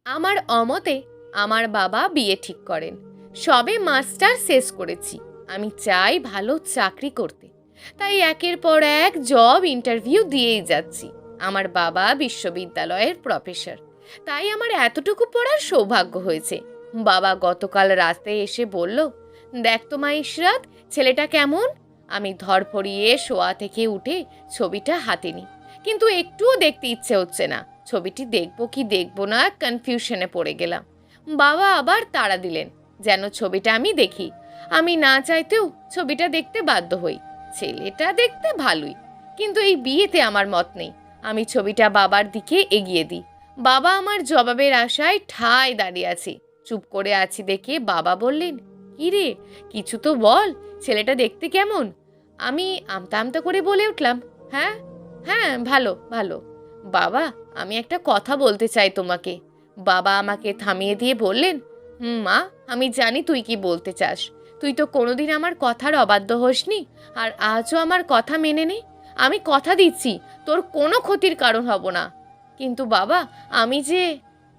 আমার অমতে আমার বাবা বিয়ে ঠিক করেন। সবে মাস্টার শেষ করেছি, আমি চাই ভালো চাকরি করতে, তাই একের পর এক জব ইন্টারভিউ দিয়েই যাচ্ছি। আমার বাবা বিশ্ববিদ্যালয়ের প্রফেসর, তাই আমার এতটুকু পড়ার সৌভাগ্য হয়েছে। বাবা গতকাল রাতে এসে বলল, দেখ তো মা ইশরাত, ছেলেটা কেমন। আমি ধরফরিয়ে শোয়া থেকে উঠে ছবিটা হাতে নিই, কিন্তু একটুও দেখতে ইচ্ছে হচ্ছে না। ছবিটি দেখবো কি দেখবো না কনফিউশনে পড়ে গেলাম। বাবা আবার তাড়া দিলেন যেন ছবিটা আমি দেখি। আমি না চাইতেও ছবিটা দেখতে বাধ্য হই। ছেলেটা দেখতে ভালোই, কিন্তু এই বিয়েতে আমার মত নেই। আমি ছবিটা বাবার দিকে এগিয়ে দিই। বাবা আমার জবাবের আশায় ঠায় দাঁড়িয়ে আছে। চুপ করে আছি দেখে বাবা বললেন, কি রে, কিছু তো বল, ছেলেটা দেখতে কেমন। আমি আমতা আমতা করে বলে উঠলাম, হ্যাঁ হ্যাঁ, ভালো ভালো। বাবা, আমি একটা কথা বলতে চাই তোমাকে। বাবা আমাকে থামিয়ে দিয়ে বললেন, মা, আমি জানি তুই কি বলতে চাস। তুই তো কোনোদিন আমার কথার অবাধ্য হোসনি, আর আজও আমার কথা মেনে নে। আমি কথা দিচ্ছি তোর কোনো ক্ষতির কারণ হব না। কিন্তু বাবা, আমি যে...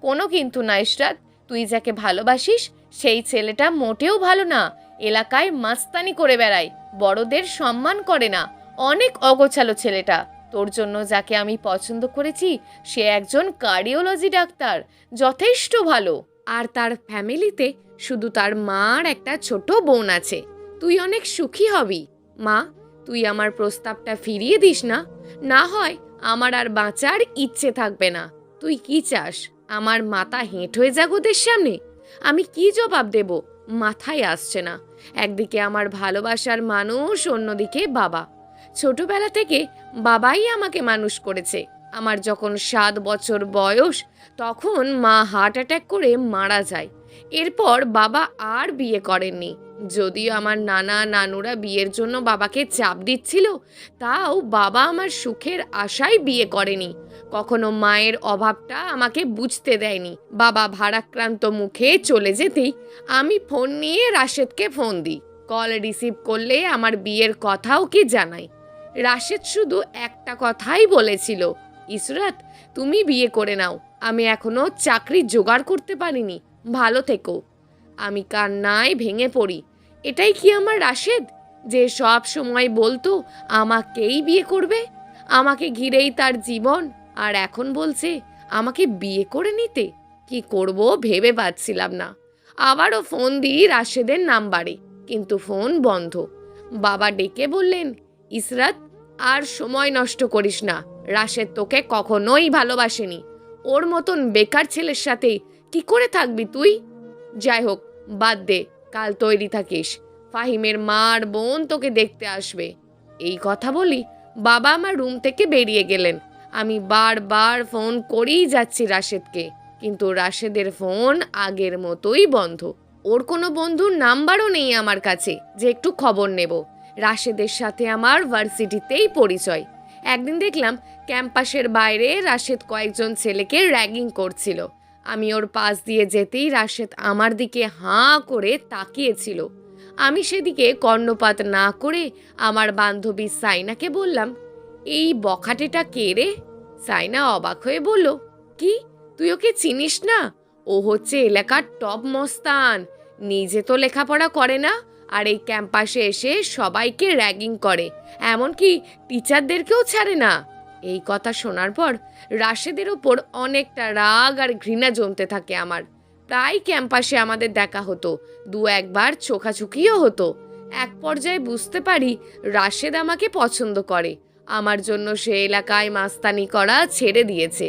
কোনো কিন্তু না ইশরাত, তুই যাকে ভালোবাসিস সেই ছেলেটা মোটেও ভালো না। এলাকায় মাস্তানি করে বেড়ায়, বড়দের সম্মান করে না, অনেক অগোছালো ছেলেটা। তোর জন্য যাকে আমি পছন্দ করেছি সে একজন কার্ডিওলজি ডাক্তার, যথেষ্ট ভালো। আর তার ফ্যামিলিতে শুধু তার মার একটা ছোট বোন আছে। তুই অনেক সুখী হবি। মা, তুই আমার প্রস্তাবটা ফিরিয়ে দিস না, না হয় আমার আর বাঁচার ইচ্ছে থাকবে না। তুই কি চাস, আমার মাথা হেঁট হয়ে যাক ওদের সামনে? আমি কি জবাব দেব মাথায় আসছে না। একদিকে আমার ভালোবাসার মানুষ, অন্যদিকে বাবা। ছোটবেলা থেকে বাবাই আমাকে মানুষ করেছে। আমার যখন 7 বছর বয়স তখন মা হার্ট অ্যাটাক করে মারা যায়। এরপর বাবা আর বিয়ে করেননি। যদিও আমার নানা নানুরা বিয়ের জন্য বাবাকে চাপ দিচ্ছিল, তাও বাবা আমার সুখের আশায় বিয়ে করেনি। কখনো মায়ের অভাবটা আমাকে বুঝতে দেয়নি। বাবা ভারাক্রান্ত মুখে চলে যেতেই আমি ফোন নিয়ে রাশেদকে ফোন দিই। কল রিসিভ করলে আমার বিয়ের কথাও কি জানাই। রাশেদ শুধু একটা কথাই বলেছিল, ইশরাত, তুমি বিয়ে করে নাও, আমি এখনো চাকরি জোগাড় করতে পারিনি, ভালো থেকো। আমি কান্নায় ভেঙে পড়ি। এটাই কি আমার রাশেদ, যে সব সময় বলতো আমাকেই বিয়ে করবে, আমাকে ঘিরেই তার জীবন, আর এখন বলছে আমাকে বিয়ে করে নিতে? কি করব ভেবে পাচ্ছিলাম না। আবারও ফোন দিই রাশেদের নাম্বারে, কিন্তু ফোন বন্ধ। বাবা ডেকে বললেন, ইশরাত, আর সময় নষ্ট করিস না। রাশেদ তোকে কখনোই ভালোবাসেনি। ওর মতন বেকার ছেলের সাথে কি করে থাকবি তুই? যাই হোক, বাদ দে, কাল তৈরি থাকিস, ফাহিমের মা আর বোন তোকে দেখতে আসবে। এই কথা বলি বাবা আমার রুম থেকে বেরিয়ে গেলেন। আমি বারবার ফোন করেই যাচ্ছি রাশেদকে, কিন্তু রাশেদের ফোন আগের মতোই বন্ধ। ওর কোনো বন্ধুর নাম্বারও নেই আমার কাছে যে একটু খবর নেব। রাশেদের সাথে আমার ভার্সিটিতেই পরিচয়। একদিন দেখলাম ক্যাম্পাসের বাইরে রাশেদ কয়েকজন ছেলেকে র্যাগিং করছিল। আমি ওর পাশ দিয়ে যেতেই রাশেদ আমার দিকে হাঁ করে তাকিয়েছিল। আমি সেদিকে কর্ণপাত না করে আমার বান্ধবী সাইনাকে বললাম, এই বখাটেটা কে রে? সাইনা অবাক হয়ে বলল, কি, তুই ওকে চিনিস না? ও হচ্ছে এলাকার টপ মস্তান। নিজে তো লেখাপড়া করে না, আর এই ক্যাম্পাসে এসে সবাইকে র্যাগিং করে, এমনকি টিচারদেরকেও ছাড়ে না। এই কথা শোনার পর রাশেদের ওপর অনেকটা রাগ আর ঘৃণা জমতে থাকে আমার। প্রায় ক্যাম্পাসে আমাদের দেখা হতো, 2-1বার চোখাচুকিও হতো। এক পর্যায়ে বুঝতে পারি রাশেদ আমাকে পছন্দ করে। আমার জন্য সে এলাকায় মাস্তানি করা ছেড়ে দিয়েছে,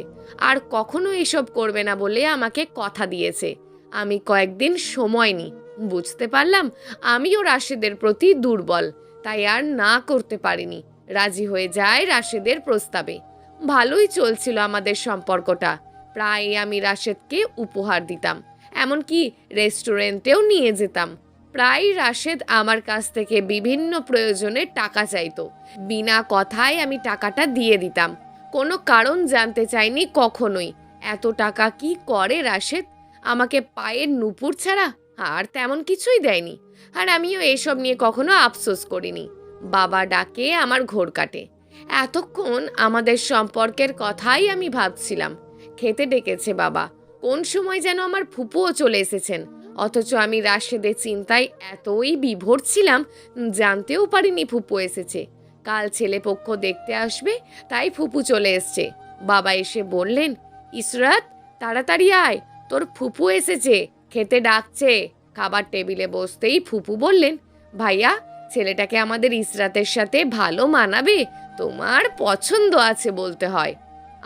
আর কখনো এসব করবে না বলে আমাকে কথা দিয়েছে। আমি কয়েকদিন সময় নিই। বুঝতে পারলাম আমিও রাশেদের প্রতি দুর্বল, তাই আর না করতে পারিনি। রাজি হয়ে যায় রাশেদের প্রস্তাবে। ভালোই চলছিল আমাদের সম্পর্কটা। প্রায় আমি রাশেদকে উপহার দিতাম, এমনকি রেস্টুরেন্টেও নিয়ে যেতাম। প্রায় রাশেদ আমার কাছ থেকে বিভিন্ন প্রয়োজনে টাকা চাইতো। বিনা কথায় আমি টাকাটা দিয়ে দিতাম। কোনো কারণ জানতে চাইনি কখনোই। এত টাকা কি করে রাশেদ? আমাকে পায়ের নুপুর ছাড়া আর তেমন কিছুই দেয়নি। আর আমিও এসব নিয়ে কখনো আফসোস করিনি। বাবা ডাকে আমার ঘোর কাটে। এতক্ষণ আমাদের সম্পর্কের কথাই আমি ভাবছিলাম। খেতে ডেকেছে বাবা। কোন সময় যেন আমার ফুপুও চলে এসেছেন, অথচ আমি রাশেদের চিন্তায় এতই বিভোর ছিলাম, জানতেও পারিনি ফুপু এসেছে। কাল ছেলেপক্ষ দেখতে আসবে, তাই ফুপু চলে এসছে। বাবা এসে বললেন, ইসরাত তাড়াতাড়ি আয়, তোর ফুপু এসেছে, খেতে ডাকছে। খাবার টেবিলে বসতেই ফুপু বললেন, ভাইয়া, ছেলেটাকে আমাদের ইসরাতের সাথে ভালো মানাবে, তোমার পছন্দ আছে বলতে হয়।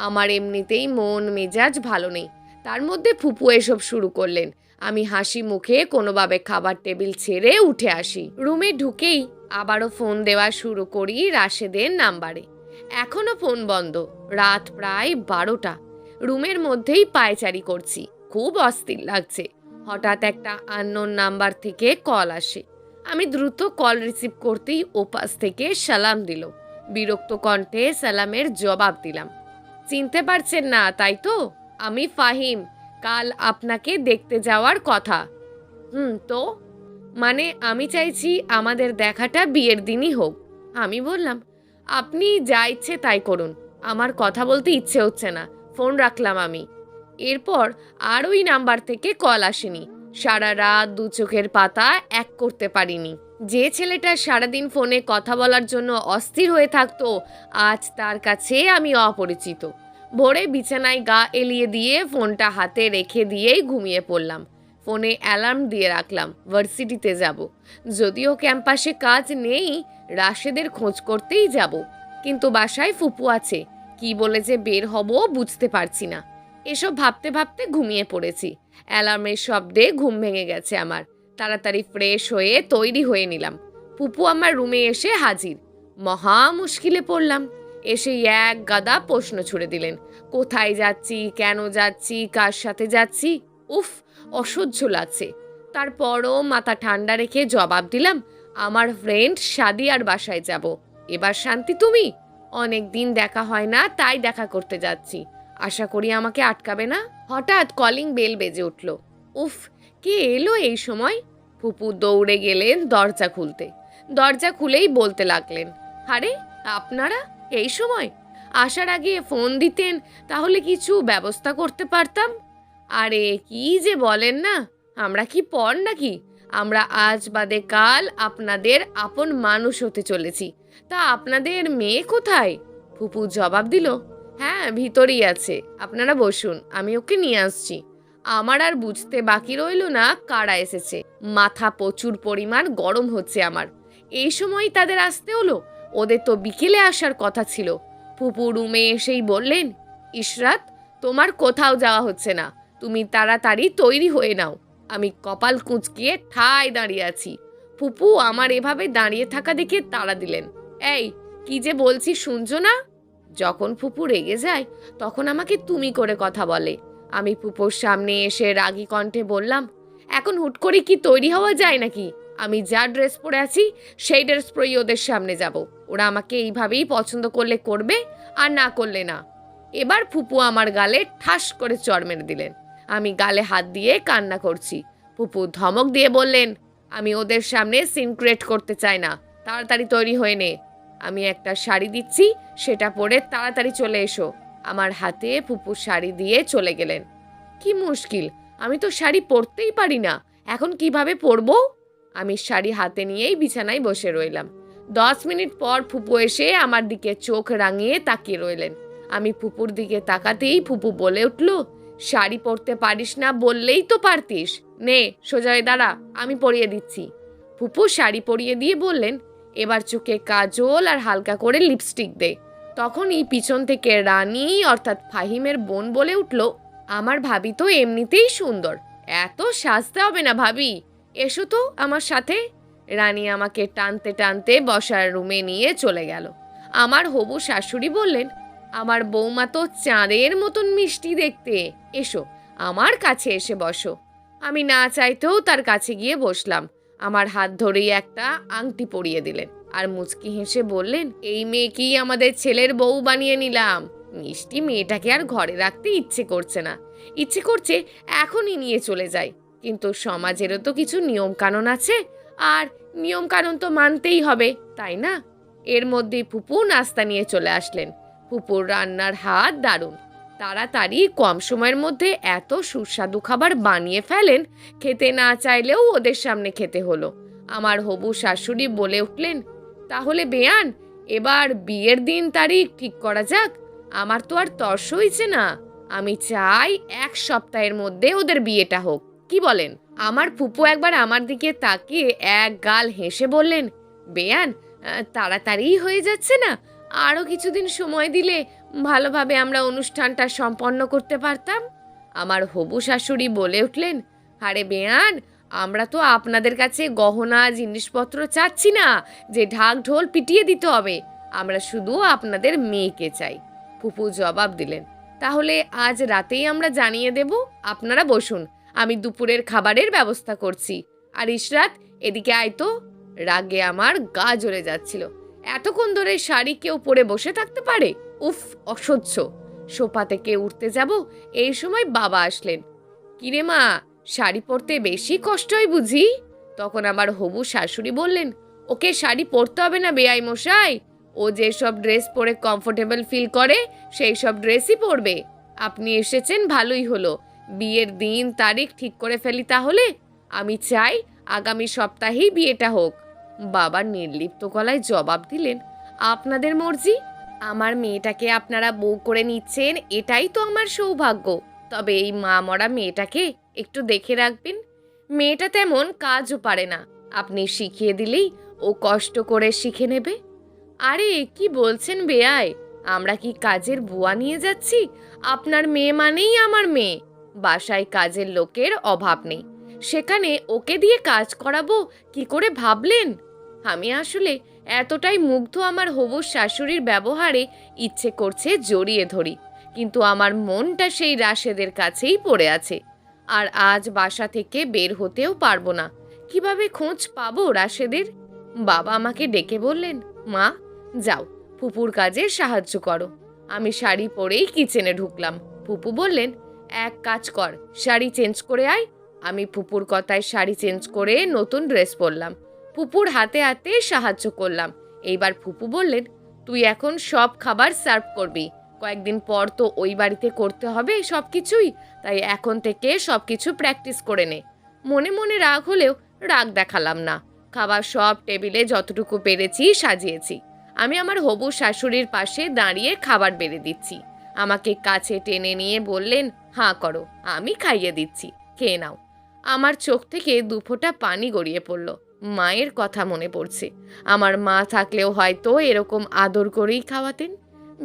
আমার এমনিতেই মন মেজাজ ভালো নেই, তার মধ্যে ফুপু এসব শুরু করলেন। আমি হাসি মুখে কোনোভাবে খাবার টেবিল ছেড়ে উঠে আসি। রুমে ঢুকেই আবারও ফোন দেওয়া শুরু করি রাশেদের নাম্বারে। এখনো ফোন বন্ধ। রাত প্রায় 12টা। রুমের মধ্যেই পায়চারি করছি, খুব অস্থির লাগছে। হঠাৎ একটা আননোন নাম্বার থেকে কল আসে। আমি দ্রুত কল রিসিভ করতেই ওপাশ থেকে সালাম দিল। বিরক্ত কণ্ঠে সালামের জবাব দিলাম, চিনতে পারছেন না তাই তো? আমি ফাহিম, কাল আপনাকে দেখতে যাওয়ার কথা। তো মানে আমি চাইছি আমাদের দেখাটা বিয়ের দিনই হোক। আমি বললাম, আপনি যা ইচ্ছে তাই করুন, আমার কথা বলতে ইচ্ছে হচ্ছে না। ফোন রাখলাম আমি। এরপর আর ওই নাম্বার থেকে কল আসেনি। সারা রাত দু চোখের পাতা এক করতে পারিনি। যে ছেলেটা সারাদিন ফোনে কথা বলার জন্য অস্থির হয়ে থাকতো, আজ তার কাছে আমি অপরিচিত। ভোরে বিছানায় গা এলিয়ে দিয়ে ফোনটা হাতে রেখে দিয়েই ঘুমিয়ে পড়লাম। ফোনে অ্যালার্ম দিয়ে রাখলাম, ভার্সিটিতে যাব। যদিও ক্যাম্পাসে কাজ নেই, রাশেদের খোঁজ করতেই যাব। কিন্তু বাসায় ফুপু আছে, কি বলে যে বের হব বুঝতে পারছি না। এসব ভাবতে ভাবতে ঘুমিয়ে পড়েছি। অ্যালার্মের শব্দে ঘুম ভেঙে গেছে আমার। তাড়াতাড়ি ফ্রেশ হয়ে তৈরি হয়ে নিলাম। ফুপু আমার রুমে এসে হাজির। মহা মুশকিলে পড়লাম। এসেই এক গাদা প্রশ্ন ছুড়ে দিলেন। কোথায় যাচ্ছি, কেন যাচ্ছি, কার সাথে যাচ্ছি? উফ, অসহ্য লাগছে। তারপরও মাথা ঠান্ডা রেখে জবাব দিলাম, আমার ফ্রেন্ড সাদিয়ার বাসায় যাব। এবার শান্তি তুমি? অনেক দিন দেখা হয় না, তাই দেখা করতে যাচ্ছি। আশা করি আমাকে আটকাবে না। হঠাৎ কলিং বেল বেজে উঠল। উফ, কে এলো এই সময়? ফুপু দৌড়ে গেলেন দরজা খুলতে। দরজা খুলেই বলতে লাগলেন, আরে আপনারা এই সময়? আসার আগে ফোন দিতেন, তাহলে কিছু ব্যবস্থা করতে পারতাম। আরে কি যে বলেন না, আমরা কি পর নাকি? আমরা আজ বাদে কাল আপনাদের আপন মানুষ হতে চলেছি। তা আপনাদের মেয়ে কোথায়? ফুপু জবাব দিল, হ্যাঁ ভিতরেই আছে, আপনারা বসুন, আমি ওকে নিয়ে আসছি। আমার আর বুঝতে বাকি রইল না কারা এসেছে। মাথা প্রচুর পরিমাণ গরম হচ্ছে আমার। এই সময় তাদের আসতে হলো? ওদের তো বিকেলে আসার কথা ছিল। ফুপু রুমে এসেই বললেন, ইশরাত, তোমার কোথাও যাওয়া হচ্ছে না, তুমি তাড়াতাড়ি তৈরি হয়ে নাও। আমি কপাল কুঁচকিয়ে ঠায় দাঁড়িয়ে আছি। ফুপু আমার এভাবে দাঁড়িয়ে থাকা দেখে তাড়া দিলেন, এই কি যে বলছি শুনছো না? যখন ফুপু রেগে যায় তখন আমাকে তুমি করে কথা বলে। আমি ফুপুর সামনে এসে রাগী কণ্ঠে বললাম, এখন হুট করে কি তৈরি হওয়া যায় নাকি? আমি যা ড্রেস পরে আছি সেই ড্রেস পরেই ওদের সামনে যাব। ওরা আমাকে এইভাবেই পছন্দ করলে করবে, আর না করলে না। এবার ফুপু আমার গালে ঠাস করে চড় মেরে দিলেন। আমি গালে হাত দিয়ে কান্না করছি। ফুপু ধমক দিয়ে বললেন, আমি ওদের সামনে সিন ক্রিয়েট করতে চাই না, তাড়াতাড়ি তৈরি হয়ে নে। আমি একটা শাড়ি দিচ্ছি, সেটা পরে তাড়াতাড়ি চলে এসো। আমার হাতে ফুপু শাড়ি দিয়ে চলে গেলেন। কি মুশকিল, আমি তো শাড়ি পরতেই পারি না, এখন কিভাবে পরবো? আমি শাড়ি হাতে নিয়েই বিছানায় বসে রইলাম। 10 মিনিট পর ফুপু এসে আমার দিকে চোখ রাঙিয়ে তাকিয়ে রইলেন। আমি ফুপুর দিকে তাকাতেই ফুপু বলে উঠল, শাড়ি পরতে পারিস না বললেই তো পারতিস, নে সোজা হয়ে দাঁড়া, আমি পরিয়ে দিচ্ছি। ফুপু শাড়ি পরিয়ে দিয়ে বললেন, এবার চোখে কাজল আর হালকা করে লিপস্টিক দে। তখনই পিছন থেকে রানী অর্থাৎ ফাহিমের বোন বলে উঠল, আমার ভাবি তো এমনিতেই সুন্দর, এত সাজতে হবে না ভাবি, এসো তো আমার সাথে। রানী আমাকে টানতে টানতে বসার রুমে নিয়ে চলে গেল। আমার হবু শাশুড়ি বললেন, আমার বৌমা তো চাঁদের মতন মিষ্টি দেখতে, এসো আমার কাছে এসে বসো। আমি না চাইতেও তার কাছে গিয়ে বসলাম। আমার হাত ধরেই একটা আংটি পরিয়ে দিলেন আর মুচকি হেসে বললেন, এই মেয়েকেই আমাদের ছেলের বউ বানিয়ে নিলাম। মিষ্টি মেয়েটাকে আর ঘরে রাখতে ইচ্ছে করছে না, ইচ্ছে করছে এখনই নিয়ে চলে যাই। কিন্তু সমাজেরও তো কিছু নিয়ম কানুন আছে, আর নিয়ম কানুন তো মানতেই হবে, তাই না? এর মধ্যেই ফুপু নাস্তা নিয়ে চলে আসলেন। ফুপুর রান্নার হাত দারুণ। তাড়াতাড়ি কম সময়ের মধ্যে এত সুস্বাদু খাবার বানিয়ে ফেলেন, খেতে না চাইলেও ওদের সামনে খেতে হলো। আমার হবু শাশুড়ি বলে উঠলেন, তাহলে বেয়ান, এবার বিয়ের দিন তারিখ ঠিক করা যাক। আমার তো আর তর সইছে না। আমি চাই 1 সপ্তাহের মধ্যে ওদের বিয়েটা হোক। কি বলেন? আমার ফুপু একবার আমার দিকে তাকিয়ে এক গাল হেসে বললেন, বেয়ান, তাড়াতাড়ি হয়ে যাচ্ছে না? আরও কিছুদিন সময় দিলে ভালোভাবে আমরা অনুষ্ঠানটা সম্পন্ন করতে পারতাম। আমার হবু শাশুড়ি বলে উঠলেন, আরে বেয়ান, আমরা তো আপনাদের কাছে গহনা জিনিসপত্র চাচ্ছি না যে ঢাক ঢোল পিটিয়ে দিতে হবে। আমরা শুধু আপনাদের মেয়েকে চাই। ফুপু জবাব দিলেন, তাহলে আজ রাতেই আমরা জানিয়ে দেব। আপনারা বসুন, আমি দুপুরের খাবারের ব্যবস্থা করছি। আর ইশরাত, এদিকে আয় তো। রাগে আমার গা জ্বলে যাচ্ছিল। এতক্ষণ ধরে শাড়ি কেউ পরে বসে থাকতে পারে? উফ, অসহ্য। সোফা থেকে উঠতে যাব, এই সময় বাবা আসলেন। কিরে মা, শাড়ি পরতে বেশি কষ্ট হয় বুঝি? তখন আমার হবু শাশুড়ি বললেন, ওকে শাড়ি পরতে হবে না বেয়াই মশাই, ও যেসব ড্রেস পরে কমফোর্টেবল ফিল করে সেই সব ড্রেসই পরবে। আপনি এসেছেন ভালোই হলো, বিয়ের দিন তারিখ ঠিক করে ফেলি তাহলে। আমি চাই আগামী সপ্তাহেই বিয়েটা হোক। বাবা নির্লিপ্ত গলায় জবাব দিলেন, আপনাদের মর্জি। আমার মেয়েটাকে আপনারা বউ করে নিচ্ছেন, এটাই তো আমার সৌভাগ্য। তবে এই মা মরা মেয়েটাকে একটু দেখে রাখবেন। মেয়েটা তেমন কাজও পারে না, আপনি শিখিয়ে দিলেই ও কষ্ট করে শিখে নেবে। আরে কি বলছেন বেয়াই, আমরা কি কাজের বুয়া নিয়ে যাচ্ছি? আপনার মেয়ে মানেই আমার মেয়ে। বাসায় কাজের লোকের অভাব নেই, সেখানে ওকে দিয়ে কাজ করাবো কি করে ভাবলেন? আমি আসলে এতটাই মুগ্ধ আমার হবু শাশুড়ির ব্যবহারে, ইচ্ছে করছে জড়িয়ে ধরি, কিন্তু আমার মনটা সেই রাশেদের কাছেই পড়ে আছে। আর আজ বাসা থেকে বের হতেও পারবো না। কিভাবে খোঁজ পাবো রাশেদের? বাবা আমাকে ডেকে বললেন, মা যাও, ফুপুর কাজে সাহায্য করো। আমি শাড়ি পরেই কিচেনে ঢুকলাম। ফুপু বললেন, এক কাজ কর, শাড়ি চেঞ্জ করে আয়। আমি ফুপুর কথায় শাড়ি চেঞ্জ করে নতুন ড্রেস পরলাম। ফুপুর হাতে হাতে সাহায্য করলাম। এইবার ফুপু বললেন, তুই এখন সব খাবার সার্ভ করবি। কয়েকদিন পর তো ওই বাড়িতে করতে হবে সব কিছুই, তাই এখন থেকে সব কিছু প্র্যাকটিস করে নে। মনে মনে রাগ হলেও রাগ দেখালাম না। খাবার সব টেবিলে যতটুকু পেরেছি সাজিয়েছি। আমি আমার হবু শাশুড়ির পাশে দাঁড়িয়ে খাবার বেড়ে দিচ্ছি। আমাকে কাছে টেনে নিয়ে বললেন, হাঁ করো, আমি খাইয়ে দিচ্ছি, খেয়ে নাও। আমার চোখ থেকে দুফোঁটা পানি গড়িয়ে পড়ল। মায়ের কথা মনে পড়ছে। আমার মা থাকলেও হয়তো এরকম আদর করেই খাওয়াতেন।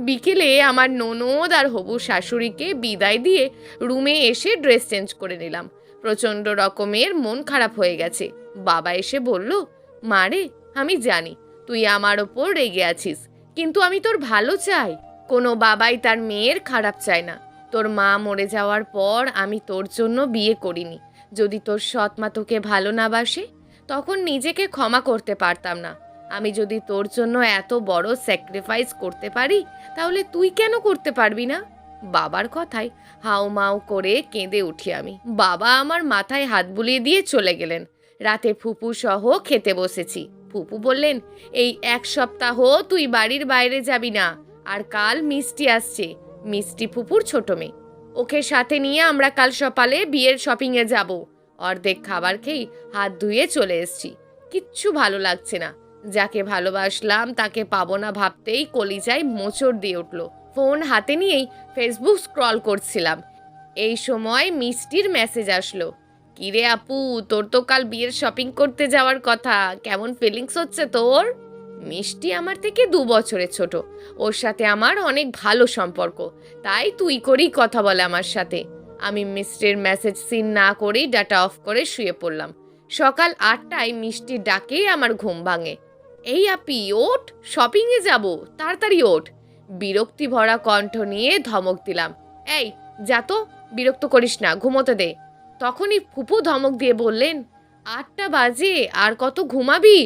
বিকেলে আমার ননদ আর হবু শাশুড়িকে বিদায় দিয়ে রুমে এসে ড্রেস চেঞ্জ করে নিলাম। প্রচণ্ড রকমের মন খারাপ হয়ে গেছে। বাবা এসে বলল, মারে, আমি জানি তুই আমার ওপর রেগে আছিস, কিন্তু আমি তোর ভালো চাই। কোনো বাবাই তার মেয়ের খারাপ চায় না। তোর মা মরে যাওয়ার পর আমি তোর জন্য বিয়ে করিনি। যদি তোর সৎ মা তোকে ভালো না বাসে, তখন নিজেকে ক্ষমা করতে পারতাম না। আমি যদি তোর জন্য এত বড় স্যাক্রিফাইস করতে পারি, তাহলে তুই কেন করতে পারবি না? বাবার কথায় হাউমাউ করে কেঁদে উঠি আমি। বাবা আমার মাথায় হাত বুলিয়ে দিয়ে চলে গেলেন। রাতে ফুপু সহ খেতে বসেছি। ফুপু বললেন, এই 1 সপ্তাহ তুই বাড়ির বাইরে যাবি না। আর কাল মিষ্টি আসছে। মিষ্টি ফুপুর ছোট মেয়ে, ওকে সাথে নিয়ে আমরা কাল সকালে বিয়ের শপিংয়ে যাব। অর্ধেক খাবার খেয়ে হাত ধুয়ে চলে এসছি। কিচ্ছু ভালো লাগছে না। যাকে ভালোবাসলাম তাকে পাবো না ভাবতেই কলিজায় মোচড় দিয়ে উঠল। ফোন হাতে নিয়েই ফেসবুক স্ক্রল করছিলাম। এই সময় মিষ্টির মেসেজ আসলো, কিরে আপু, তোর তো কাল বিয়ের শপিং করতে যাওয়ার কথা, কেমন ফিলিংস হচ্ছে তোর? মিষ্টি আমার থেকে 2 বছরের ছোট। ওর সাথে আমার অনেক ভালো সম্পর্ক, তাই তুই করেই কথা বলে আমার সাথে। আমি মিষ্টির মেসেজ সিন না করেই ডাটা অফ করে শুয়ে পড়লাম। সকাল 8টায় মিষ্টির ডাকেই আমার ঘুম ভাঙে। এই আপি ওঠ, শপিংয়ে যাব, তাড়াতাড়ি ওঠ। বিরক্তি ভরা কণ্ঠ নিয়ে ধমক দিলাম, এই যা তো, বিরক্ত করিস না, ঘুমোতে দে। তখনই ফুপু ধমক দিয়ে বললেন, 8টা বাজে, আর কত ঘুমাবি?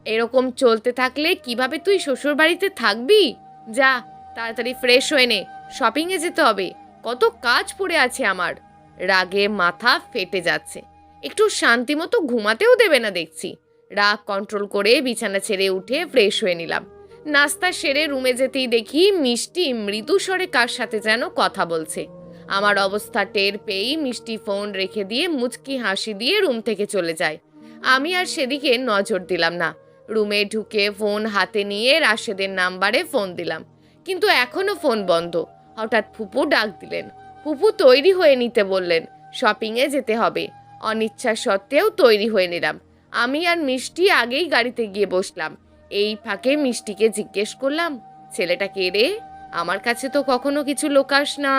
এরকম চলতে থাকলে কিভাবে তুই শ্বশুর বাড়িতে থাকবি? যা তাড়াতাড়ি ফ্রেশ হয়ে নে, শপিংয়ে যেতে হবে, কত কাজ পড়ে আছে আমার। রাগে মাথা ফেটে যাচ্ছে। একটু শান্তি মতো ঘুমাতেও দেবে না দেখছি। রাগ কন্ট্রোল করে বিছানা ছেড়ে উঠে ফ্রেশ হয়ে নিলাম। নাস্তা সেরে রুমে যেতেই দেখি মিষ্টি মৃদু স্বরে কার সাথে যেন কথা বলছে। আমার অবস্থা টের পেয়েই মিষ্টি ফোন রেখে দিয়ে মুচকি হাসি দিয়ে রুম থেকে চলে যায়। আমি আর সেদিকে নজর দিলাম না। রুমে ঢুকে ফোন হাতে নিয়ে রাশেদের নাম্বারে ফোন দিলাম, কিন্তু এখনো ফোন বন্ধ। হঠাৎ ফুপু ডাক দিলেন। ফুপু তৈরি হয়ে নিতে বললেন, শপিংয়ে যেতে হবে। অনিচ্ছা সত্ত্বেও তৈরি হয়ে নিলাম। আমি আর মিষ্টি আগেই গাড়িতে গিয়ে বসলাম। এই ফাঁকে মিষ্টিকে জিজ্ঞেস করলাম, ছেলেটা কে রে? আমার কাছে তো কখনো কিছু লোকাস না।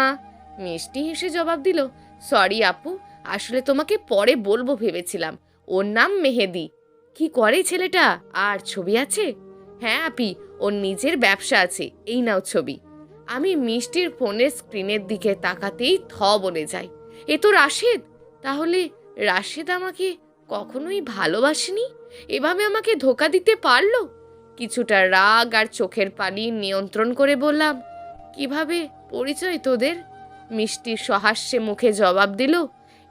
মিষ্টি হেসে জবাব দিল, সরি আপু, আসলে তোমাকে পরে বলবো ভেবেছিলাম। ওর নাম মেহেদি। কি করে ছেলেটা? আর ছবি আছে? হ্যাঁ আপি, ওর নিজের ব্যবসা আছে, এই নাও ছবি। আমি মিষ্টির ফোনের স্ক্রিনের দিকে তাকাতেই বলে যাই, এ তো রাশেদ। তাহলে রাশেদ আমাকে কখনোই ভালোবাসেনি, এভাবে আমাকে ধোকা দিতে পারলো? কিছুটা রাগ আর চোখের পানি নিয়ন্ত্রণ করে বললাম, কিভাবে পরিচয় তোদের? মিষ্টির সহাস্যে মুখে জবাব দিল,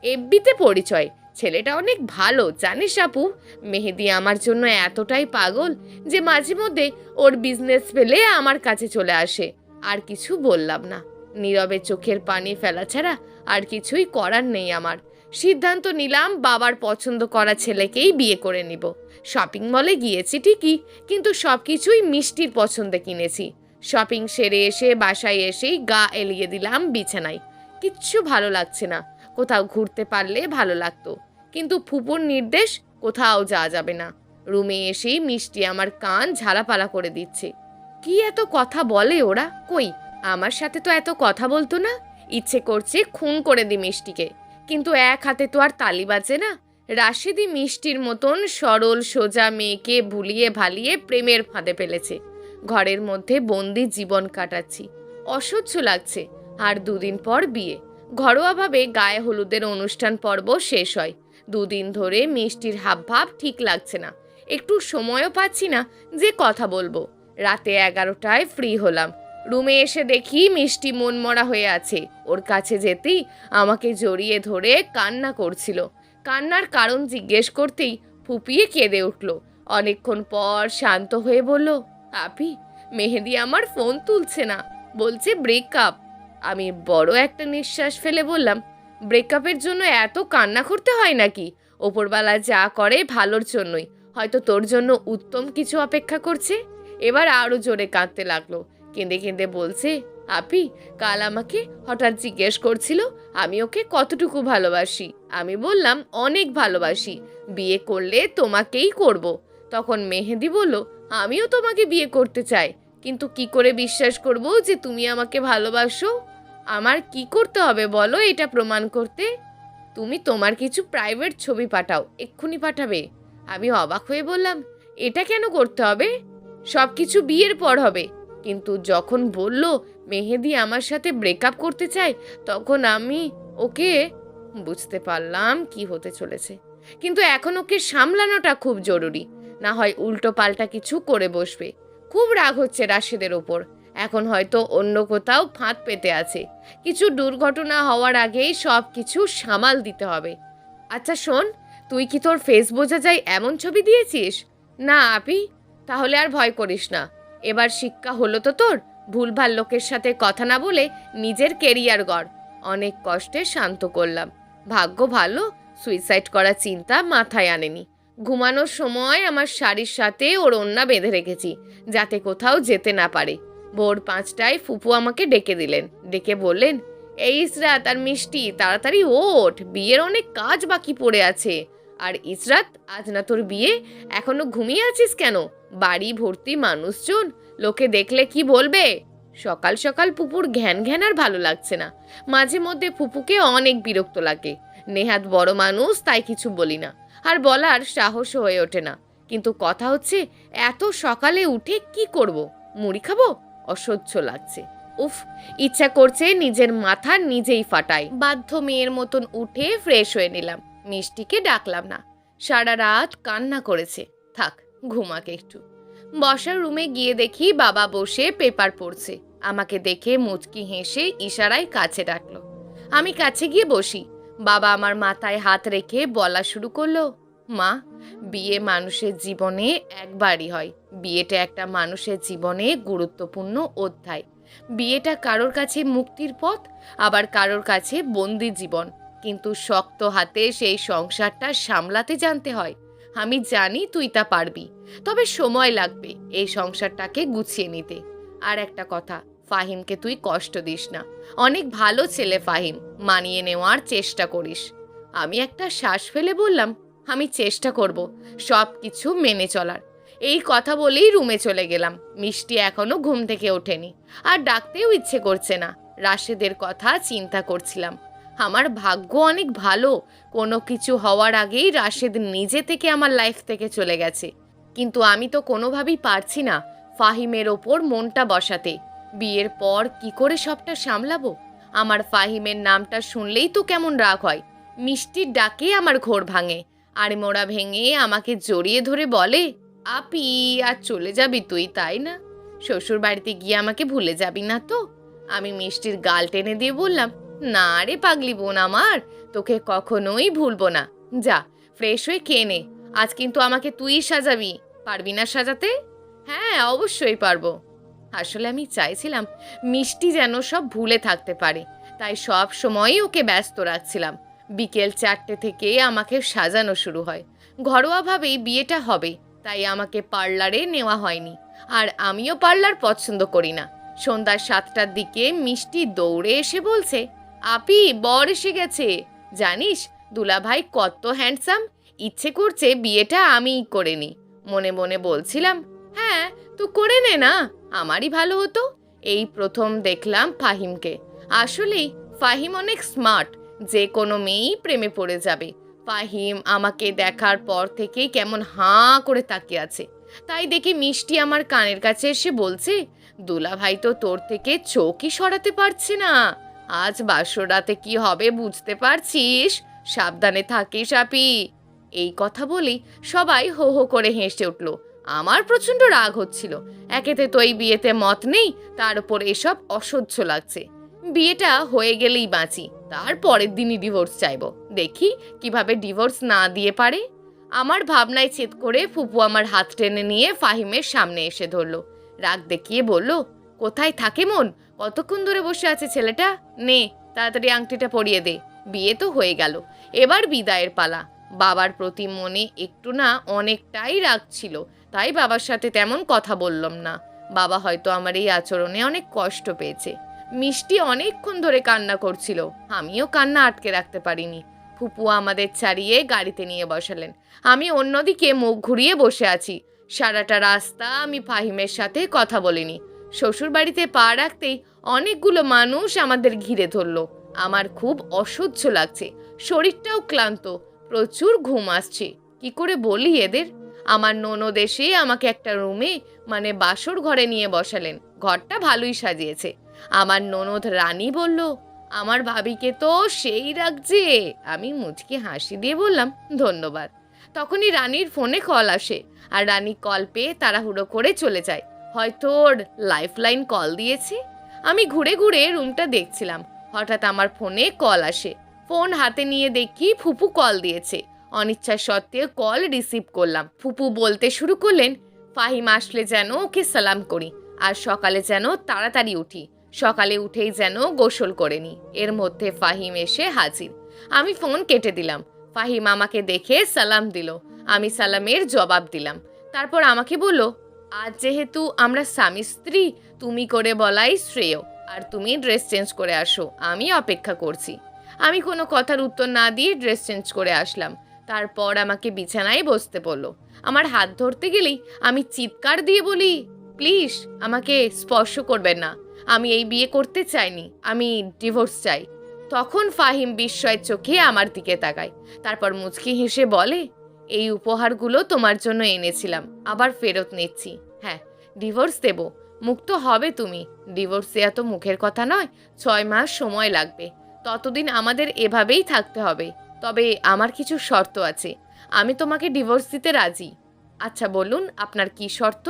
এফবিতে পরিচয়। ছেলেটা অনেক ভালো জানিস আপু। মেহেদি আমার জন্য এতটাই পাগল যে মাঝে মধ্যে ওর বিজনেস ফেলে আমার কাছে চলে আসে। আর কিছু বললাম না। নীরবে চোখের পানি ফেলা ছাড়া আর কিছুই করার নেই আমার। সিদ্ধান্ত নিলাম বাবার পছন্দ করা ছেলেকেই বিয়ে করে নিব। শপিং মলে গিয়েছি ঠিকই, কিন্তু সব কিছুই মিষ্টির পছন্দে কিনেছি। শপিং সেরে এসে বাসায় এসেই গা এলিয়ে দিলাম বিছানায়। কিচ্ছু ভালো লাগছে না। কোথাও ঘুরতে পারলে ভালো লাগতো, কিন্তু ফুপুর নির্দেশ কোথাও যাওয়া যাবে না। রুমে এসেই মিষ্টি আমার কান ঝালাপালা করে দিচ্ছে। কি এত কথা বলে ওরা? কই, আমার সাথে তো এত কথা বলতো না। ইচ্ছে করছে খুন করে দি মিষ্টিকে, কিন্তু এক হাতে তো আর তালি বাজে না। রাশেদি মিষ্টির মতন সরল সোজা মেয়েকে ভুলিয়ে ভালিয়ে প্রেমের ফাঁদে ফেলেছে। ঘরের মধ্যে বন্দি জীবন কাটাচ্ছি, অসহ্য লাগছে। আর 2 দিন পর বিয়ে। ঘরোয়াভাবে গায়ে হলুদের অনুষ্ঠান পর্ব শেষ হয়। 2 দিন ধরে মিষ্টির হাবভাব ঠিক লাগছে না। একটু সময়ও পাচ্ছি না যে কথা বলবো। রাতে 11টায় ফ্রি হলাম। রুমে এসে দেখি মিষ্টি মনমরা হয়ে আছে। ওর কাছে যেতেই আমাকে জড়িয়ে ধরে কান্না করছিল। কান্নার কারণ জিজ্ঞেস করতেই ফুপিয়ে কেঁদে উঠল। অনেকক্ষণ পর শান্ত হয়ে বলল, আপি, মেহেদি আমার ফোন তুলছে না, বলছে ব্রেকআপ। আমি বড় একটা নিঃশ্বাস ফেলে বললাম, ব্রেকআপের জন্য এত কান্না করতে হয় নাকি? ওপরবেলা যা করে ভালোর জন্যই, হয়তো তোর জন্য উত্তম কিছু অপেক্ষা করছে। এবার আরও জোরে কাঁদতে লাগলো। কেঁদে কেঁদে বলছে, আপি, কাল আমাকে হঠাৎ জিজ্ঞেস করছিল আমি ওকে কতটুকু ভালোবাসি। আমি বললাম অনেক ভালোবাসি, বিয়ে করলে তোমাকেই করব। তখন মেহেদি বলল, আমিও তোমাকে বিয়ে করতে চাই, কিন্তু কি করে বিশ্বাস করব যে তুমি আমাকে ভালোবাসো? আমার কি করতে হবে বলো এটা প্রমাণ করতে? তুমি তোমার কিছু প্রাইভেট ছবি পাঠাও, এক্ষুনি পাঠাবে। আমি অবাক হয়ে বললাম, এটা কেন করতে হবে? সব কিছু বিয়ের পর হবে। কিন্তু যখন বলল মেহেদি আমার সাথে ব্রেকআপ করতে চায়, তখন আমি ওকে বুঝতে পারলাম কি হতে চলেছে। কিন্তু এখন ওকে সামলানোটা খুব জরুরি, না হয় উল্টো পাল্টা কিছু করে বসবে। খুব রাগ হচ্ছে রাশেদের ওপর। এখন হয়তো অন্য কোথাও ফাঁদ পেতে আছে। কিছু দুর্ঘটনা হওয়ার আগেই সব কিছু সামাল দিতে হবে। আচ্ছা শোন, তুই কি তোর ফেস বোঝা যায় এমন ছবি দিয়েছিস? না আপি। তাহলে আর ভয় করিস না। এবার শিক্ষা হলো তো তোর, ভুলভাল লোকের সাথে কথা না বলে নিজের কেরিয়ার গড়। অনেক কষ্টে শান্ত করলাম। ভাগ্য ভালো, সুইসাইড করার চিন্তা মাথায় আনেনি। ঘুমানোর সময় আমার শাড়ির সাথে ওর ওড়না বেঁধে রেখেছি, যাতে কোথাও যেতে না পারে। ভোর 5টায় ফুপু আমাকে ডেকে দিলেন। ডেকে বললেন, এই ইসরাত আর মিষ্টি, তাড়াতাড়ি ওঠ, বিয়ের অনেক কাজ বাকি পড়ে আছে। আর ইসরাত, আজ না তোর বিয়ে, এখনো ঘুমিয়ে আছিস কেন? বাড়ি ভর্তি মানুষজন, লোকে দেখলে কি বলবে? সকাল সকাল ফুপুর ঘ্যান ঘ্যান আর ভালো লাগছে না। মাঝে মধ্যে ফুপুকে অনেক বিরক্ত লাগে। নেহাত বড় মানুষ, তাই কিছু বলি না, আর বলার সাহস হয়ে ওঠে না। কিন্তু কথা হচ্ছে, এত সকালে উঠে কি করব? মুড়ি খাবো? অসহ্য লাগছে। উফ, ইচ্ছা করছে নিজের মাথা নিজেই ফাটাই। বাধ্য মেয়ের মতন উঠে ফ্রেশ হয়ে নিলাম। মিষ্টিকে ডাকলাম না, সারা রাত কান্না করেছে, থাক ঘুমাকে একটু। বসার রুমে গিয়ে দেখি বাবা বসে পেপার পড়ছে। আমাকে দেখে মুচকি হেসে ইশারায় কাছে ডাকলো। আমি কাছে গিয়ে বসি। বাবা আমার মাথায় হাত রেখে বলা শুরু করলো, মা, বিয়ে মানুষের জীবনে একবারই হয়, বিয়েটা একটা মানুষের জীবনে গুরুত্বপূর্ণ অধ্যায়। বিয়েটা কারোর কাছে মুক্তির পথ, আবার কারোর কাছে বন্দি জীবন। কিন্তু শক্ত হাতে সেই সংসারটা সামলাতে জানতে হয়। আমি জানি তুই তা পারবি, তবে সময় লাগবে এই সংসারটাকে গুছিয়ে নিতে। আর একটা কথা, ফাহিমকে তুই কষ্ট দিস না। অনেক ভালো ছেলে ফাহিম, মানিয়ে নেওয়ার চেষ্টা করিস। আমি একটা শ্বাস ফেলে বললাম, আমি চেষ্টা করব সব কিছু মেনে চলার। এই কথা বলেই রুমে চলে গেলাম। মিষ্টি এখনো ঘুম থেকে ওঠেনি, আর ডাকতেও ইচ্ছে করছে না। রাশেদের কথা চিন্তা করছিলাম। আমার ভাগ্য অনেক ভালো, কোনো কিছু হওয়ার আগেই রাশেদ নিজে থেকে আমার লাইফ থেকে চলে গেছে। কিন্তু আমি তো কোনোভাবেই পারছি না ফাহিমের ওপর মনটা বসাতে। বিয়ের পর কি করে সবটা সামলাবো? আমার ফাহিমের নামটা শুনলেই তো কেমন রাগ হয়। মিষ্টির ডাকে আমার ঘোর ভাঙে, আর মোড়া ভেঙে আমাকে জড়িয়ে ধরে বলে, আপি আর চলে যাবি তুই, তাই না? শ্বশুর বাড়িতে গিয়ে আমাকে ভুলে যাবি না তো? আমি মিষ্টির গাল টেনে দিয়ে বললাম, না রে পাগলি বোন আমার, তোকে কখনোই ভুলবো না। যা ফ্রেশ হয়ে খেয়ে নে, আজ কিন্তু আমাকে তুই সাজাবি। পারবি না সাজাতে? হ্যাঁ অবশ্যই পারবো। আসলে আমি চাইছিলাম মিষ্টি যেন সব ভুলে থাকতে পারে, তাই সব সময়ই ওকে ব্যস্ত রাখছিলাম। বিকেল 4টে থেকে আমাকে সাজানো শুরু হয়। ঘরোয়াভাবেই বিয়েটা হবে, তাই আমাকে পার্লারে নেওয়া হয়নি। আর আমিও পার্লার পছন্দ করি না। সন্ধ্যা 7টার দিকে মিষ্টি দৌড়ে এসে বলছে, আপি বর এসে গেছে। জানিস দুলাভাই কত হ্যান্ডসাম, ইচ্ছে করছে বিয়েটা আমিই করে নিই। মনে মনে বলছিলাম, হ্যাঁ তো করে নে না, আমারই ভালো হতো। এই প্রথম দেখলাম ফাহিমকে। আসলেই ফাহিম অনেক স্মার্ট, যে কোনো মেয়েই প্রেমে পড়ে যাবে। ফাহিম আমাকে দেখার পর থেকেই কেমন হাঁ করে তাকিয়ে আছে। তাই দেখি মিষ্টি আমার কানের কাছে এসে বলছে, দুলাভাই তো তোর থেকে চোখই সরাতে পারছে না। আজ বাসর রাতে কি হবে বুঝতে পারছিস? সাবধানে থাকিস আপি। এই কথা বলেই সবাই হো হো করে হেসে উঠল। আমার প্রচণ্ড রাগ হচ্ছিল। একেতে তো এই বিয়েতে মত নেই, তার উপর এসব অসহ্য লাগছে। বিয়েটা হয়ে গেলেই বাঁচি, তার পরের দিনই ডিভোর্স চাইব। দেখি কিভাবে ডিভোর্স না দিয়ে পারে। আমার ভাবনায় ছেদ করে ফুপু আমার হাত টেনে নিয়ে ফাহিমের সামনে এসে ধরলো। রাগ দেখিয়ে বলল, কোথায় থাকে মন? কতক্ষণ ধরে বসে আছে ছেলেটা? নে তাড়াতাড়ি আংটিটা পরিয়ে দে। বিয়ে তো হয়ে গেল, এবার বিদায়ের পালা। বাবার প্রতি মনে একটু না অনেকটাই রাগ ছিল, তাই বাবার সাথে তেমন কথা বললাম না। বাবা হয়তো আমার এই আচরণে অনেক কষ্ট পেয়েছে। মিষ্টি অনেকক্ষণ ধরে কান্না করছিল, আমিও কান্না আটকে রাখতে পারিনি। ফুপু আমাদের ছাড়িয়ে গাড়িতে নিয়ে বসালেন। আমি অন্যদিকে মুখ ঘুরিয়ে বসে আছি। সারাটা রাস্তা আমি ফাহিমের সাথে কথা বলিনি। শ্বশুর বাড়িতে পা রাখতেই অনেকগুলো মানুষ আমাদের ঘিরে ধরলো। আমার খুব অসহ্য লাগছে, শরীরটাও ক্লান্ত, প্রচুর ঘুম আসছে। কি করে বলি এদের? আমার ননদ এসে আমাকে একটা রুমে মানে বাসর ঘরে নিয়ে বসালেন। ঘরটা ভালোই সাজিয়েছে। আমার ননদ রানী বলল, আমার ভাবিকে তো সেই রাখছে। আমি মুচকি হাসি দিয়ে বললাম, ধন্যবাদ। তখনই রানীর ফোনে কল আসে, আর রানী কল পেয়ে তাড়াহুড়ো করে চলে যায়। হয়তো ওর লাইফ লাইন কল দিয়েছে। আমি ঘুরে ঘুরে রুমটা দেখছিলাম। হঠাৎ আমার ফোনে কল আসে। ফোন হাতে নিয়ে দেখি ফুপু কল দিয়েছে। অনিচ্ছা সত্ত্বেও কল রিসিভ করলাম। ফুপু বলতে শুরু করলেন, ফাহিম আসলে যেন ওকে সালাম করি, আর সকালে যেন তাড়াতাড়ি উঠি। সকালে উঠেই যেন গোসল করে নি। এর মধ্যে ফাহিম এসে হাজির। আমি ফোন কেটে দিলাম। ফাহিম আমাকে দেখে সালাম দিল। আমি সালামের জবাব দিলাম। তারপর আমাকে বলল, আজ যেহেতু আমরা স্বামী স্ত্রী, তুমি করে বলাই শ্রেয়। আর তুমি ড্রেস চেঞ্জ করে আসো, আমি অপেক্ষা করছি। আমি কোনো কথার উত্তর না দিয়ে ড্রেস চেঞ্জ করে আসলাম। তারপর আমাকে বিছানায় বসতে বলল। আমার হাত ধরতে গেলেই আমি চিৎকার দিয়ে বলি, প্লিজ আমাকে স্পর্শ করবেন না, আমি এই বিয়ে করতে চাইনি, আমি ডিভোর্স চাই। তখন ফাহিম বিস্ময়ের চোখে আমার দিকে তাকায়। তারপর মুচকি হেসে বলে, এই উপহারগুলো তোমার জন্য এনেছিলাম, আবার ফেরত নিচ্ছি। হ্যাঁ, ডিভোর্স দেব, মুক্ত হবে তুমি। ডিভোর্স দেওয়া তো মুখের কথা নয়, 6 মাস সময় লাগবে। ততদিন আমাদের এভাবেই থাকতে হবে। তবে আমার কিছু শর্ত আছে। আমি তোমাকে ডিভোর্স দিতে রাজি। আচ্ছা বলুন, আপনার কি শর্ত?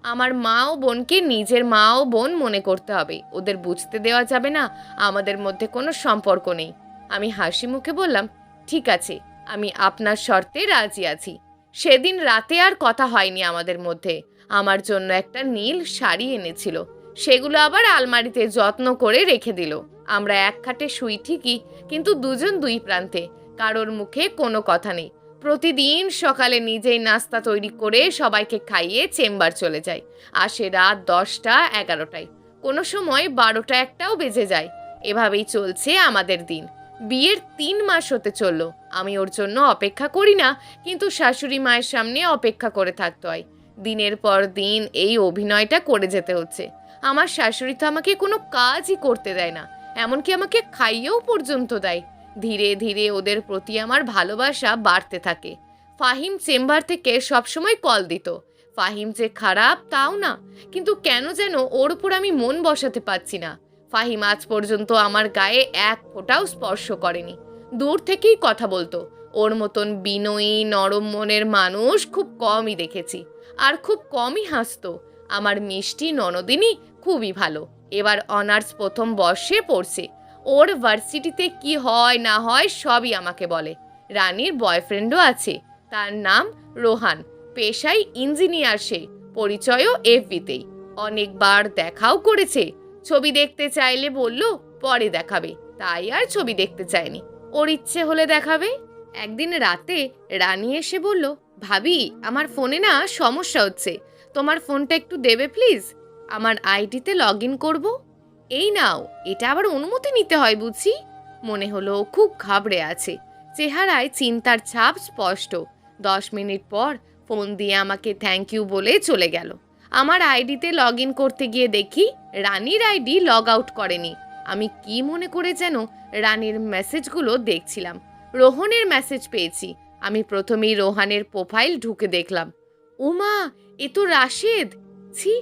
আমার মা ও বোনকে নিজের মা ও বোন মনে করতে হবে। ওদের বুঝতে দেওয়া যাবে না আমাদের মধ্যে কোনো সম্পর্ক নেই। আমি হাসি মুখে বললাম, ঠিক আছে, আমি আপনার শর্তে রাজি আছি। সেদিন রাতে আর কথা হয়নি আমাদের মধ্যে। আমার জন্য একটা নীল শাড়ি এনেছিল, সেগুলো আবার আলমারিতে যত্ন করে রেখে দিল। আমরা এক খাটে শুই ঠিকই, কিন্তু দুজন দুই প্রান্তে, কারোর মুখে কোনো কথা নেই। প্রতিদিন সকালে নিজেই নাস্তা তৈরি করে সবাইকে খাইয়ে চেম্বার চলে যাই। আসে রাত 10টা 11টায়, কোনো সময় 12টা 1টাও বেজে যায়। এভাবেই চলছে আমাদের দিন। বিয়ের 3 মাস হতে চলল। আমি ওর জন্য অপেক্ষা করি না, কিন্তু শাশুড়ি মায়ের সামনে অপেক্ষা করে থাকতে হয়। দিনের পর দিন এই অভিনয়টা করে যেতে হচ্ছে। আমার শাশুড়ি তো আমাকে কোনো কাজই করতে দেয় না, এমনকি আমাকে খাইয়েও পর্যন্ত দেয়। ধীরে ধীরে ওদের প্রতি আমার ভালোবাসা বাড়তে থাকে। ফাহিম চেম্বার থেকে সবসময় কল দিত। ফাহিম যে খারাপ তাও না, কিন্তু কেন যেন ওর উপর আমি মন বসাতে পারছি না। ফাহিম আজ পর্যন্ত আমার গায়ে এক ফোঁটাও স্পর্শ করেনি, দূর থেকেই কথা বলতো। ওর মতন বিনয়ী নরম মনের মানুষ খুব কমই দেখেছি, আর খুব কমই হাসতো। আমার মিষ্টি ননদিনী খুবই ভালো, এবার অনার্স প্রথম বর্ষে পড়ছে। ওর ভার্সিটিতে কি হয় না হয় সবই আমাকে বলে। রানীর বয়ফ্রেন্ডও আছে, তার নাম রোহান, পেশায় ইঞ্জিনিয়ার সে, পরিচয়ও এফবিতেই। অনেকবার দেখাও করেছে। ছবি দেখতে চাইলে বলল পরে দেখাবে, তাই আর ছবি দেখতে চায়নি। ওর ইচ্ছে হলে দেখাবে। একদিন রাতে রানী এসে বলল, ভাবি আমার ফোনে না সমস্যা হচ্ছে, তোমার ফোনটা একটু দেবে প্লিজ, আমার আইডিতে লগ ইন করবো। এই নাও, এটা আবার অনুমতি নিতে হয় বুঝি। মনে হলো খুব ঘাবড়ে আছে, চেহারায় চিন্তার ছাপ স্পষ্ট। 10 মিনিট পর ফোন দিয়ে আমাকে থ্যাংক ইউ বলে চলে গেল। আমার আইডিতে লগ ইন করতে গিয়ে দেখি রানীর আইডি লগ আউট করেনি। আমি কি মনে করে যেন রানীর মেসেজগুলো দেখছিলাম। রোহনের মেসেজ পেয়েছি। আমি প্রথমেই রোহানের প্রোফাইল ঢুকে দেখলাম। উমা, এ তো রাশেদ। ছি,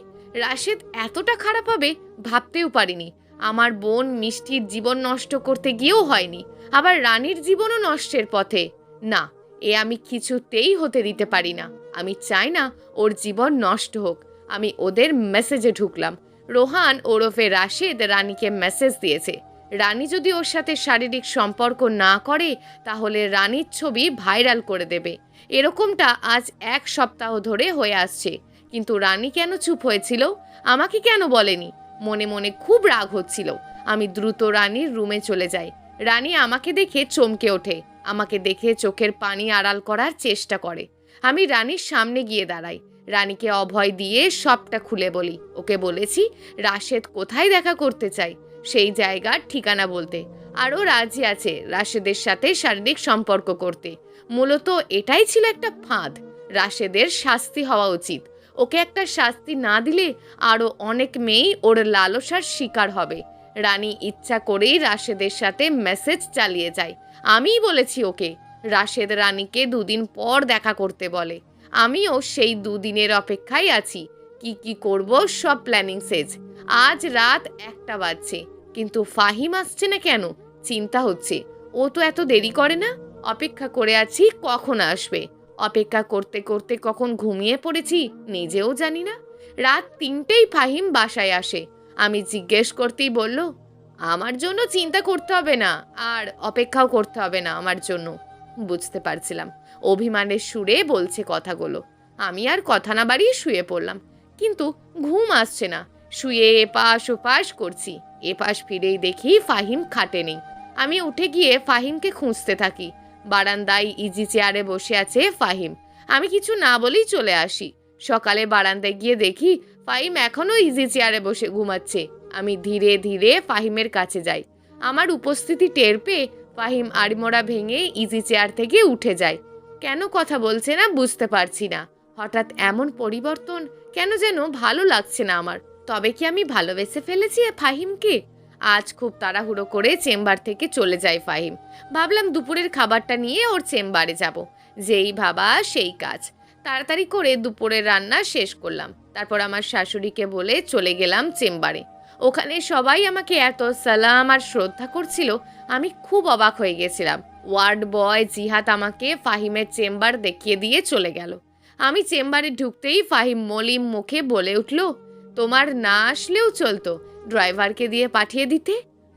রাশেদ এতটা খারাপ হবে ভাবতেও পারিনি। আমার বোন মিষ্টির জীবন নষ্ট করতে গিয়েও হয়নি, আবার রানীর জীবনও নষ্টের পথে। না, এ আমি কিছুতেই হতে দিতে পারি না। আমি চাই না ওর জীবন নষ্ট হোক। আমি ওদের মেসেজে ঢুকলাম। রোহান ওরফে রাশেদ রানীকে মেসেজ দিয়েছে, রানী যদি ওর সাথে শারীরিক সম্পর্ক না করে তাহলে রানীর ছবি ভাইরাল করে দেবে। এরকমটা আজ 1 সপ্তাহ ধরে হয়ে আসছে, কিন্তু রানী কেন চুপ হয়েছিল? আমাকে কেন বলেনি? মনে মনে খুব রাগ হচ্ছিল। আমি দ্রুত রানীর রুমে চলে যাই। রানী আমাকে দেখে চমকে ওঠে, আমাকে দেখে চোখের পানি আড়াল করার চেষ্টা করে। আমি রানীর সামনে গিয়ে দাঁড়াই, রানীকে অভয় দিয়ে সবটা খুলে বলি। ওকে বলেছি রাশেদ কোথায় দেখা করতে চাই, সেই জায়গার ঠিকানা বলতে। আরও রাজি আছে রাশেদের সাথে শারীরিক সম্পর্ক করতে। মূলত এটাই ছিল একটা ফাঁদ। রাশেদের শাস্তি হওয়া উচিত। ওকে একটা শাস্তি না দিলে আরও অনেক মেয়েই ওর লালসার শিকার হবে। রানী ইচ্ছা করেই রাশেদের সাথে মেসেজ চালিয়ে যায়। আমিই বলেছি ওকে। রাশেদ রানীকে 2 দিন পর দেখা করতে বলে। আমিও সেই 2 দিনের অপেক্ষায় আছি। কি করব সব প্ল্যানিং শেষ। আজ রাত 1টা বাজছে, কিন্তু ফাহিম আসছে না কেন? চিন্তা হচ্ছে। ও তো এত দেরি করে না। অপেক্ষা করে আছি কখন আসবে। অপেক্ষা করতে করতে কখন ঘুমিয়ে পড়েছি নিজেও জানি না। রাত 3টেই ফাহিম বাসায় আসে। আমি জিজ্ঞেস করতেই বলল, আমার জন্য চিন্তা করতে হবে না, আর অপেক্ষাও করতে হবে না আমার জন্য। বুঝতে পারছিলাম অভিমানের সুরে বলছে কথাগুলো। আমি আর কথা না বাড়িয়ে শুয়ে পড়লাম, কিন্তু ঘুম আসছে না। শুয়ে এপাশ ওপাশ করছি। এপাশ ফিরেই দেখি ফাহিম খাটে নেই। আমি উঠে গিয়ে ফাহিমকে খুঁজতে থাকি। বারান্দায় ইজি চেয়ারে বসে আছে ফাহিম। আমি কিছু না বলেই চলে আসি। সকালে বারান্দায় গিয়ে দেখি ফাহিম এখনো ইজি চেয়ারে বসে ঘুমাচ্ছে। আমি ধীরে ধীরে ফাহিমের কাছে যাই। আমার উপস্থিতি টের পেয়ে ফাহিম আড়মোড়া ভেঙে ইজি চেয়ার থেকে উঠে যায়। কেন কথা বলছে না বুঝতে পারছি না। হঠাৎ এমন পরিবর্তন কেন যেন ভালো লাগছে না আমার। তবে কি আমি ভালোবেসে ফেলেছি ফাহিমকে? আজ খুব তাড়াহুড়ো করে চেম্বার থেকে চলে যায় ফাহিম। ভাবলাম দুপুরের খাবারটা নিয়ে ওর চেম্বারে যাব। যেই ভাবা সেই কাজ। তাড়াতাড়ি করে দুপুরের রান্না শেষ করলাম। তারপর আমার শাশুড়িকে বলে চলে গেলাম চেম্বারে। ওখানে সবাই আমাকে এত সালাম আর শ্রদ্ধা করছিল, আমি খুব অবাক হয়ে গেছিলাম। ওয়ার্ড বয় জিহাদ আমাকে ফাহিমের চেম্বার দেখিয়ে দিয়ে চলে গেল। আমি চেম্বারে ঢুকতেই ফাহিম মলিম মুখে বলে উঠল, তোমার না আসলেও চলতো, ড্রাইভারকে দিয়ে পাঠিয়ে দিতে।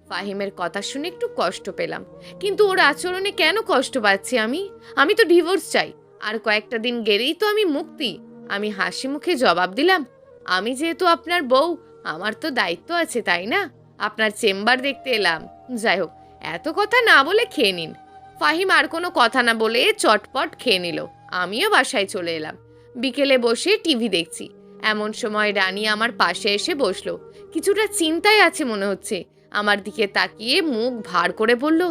ফাহিমের কথা শুনে একটু কষ্ট পেলাম, কিন্তু ওর আচরণে কেন কষ্ট পাচ্ছি আমি? আমি তো ডিভোর্স চাই। আর কয়েকটা দিন গেলেই তো আমি মুক্তি। আমি হাসি মুখে জবাব দিলাম, আমি যেহেতু আপনার বউ, আমার তো দায়িত্ব আছে, তাই না? আপনার চেম্বার দেখতে এলাম। যাই হোক, এত কথা না বলে খেয়ে নিন। ফাহিম আর কোনো কথা না বলে চটপট খেয়ে নিল। আমিও বাসায় চলে এলাম। বিকেলে বসে টিভি দেখছি। এমন সময় রানী আমার পাশে এসে বসলো। কিছুটা চিন্তায় আছে মনে হচ্ছে। আমার দিকে তাকিয়ে মুখ ভার করে বলল,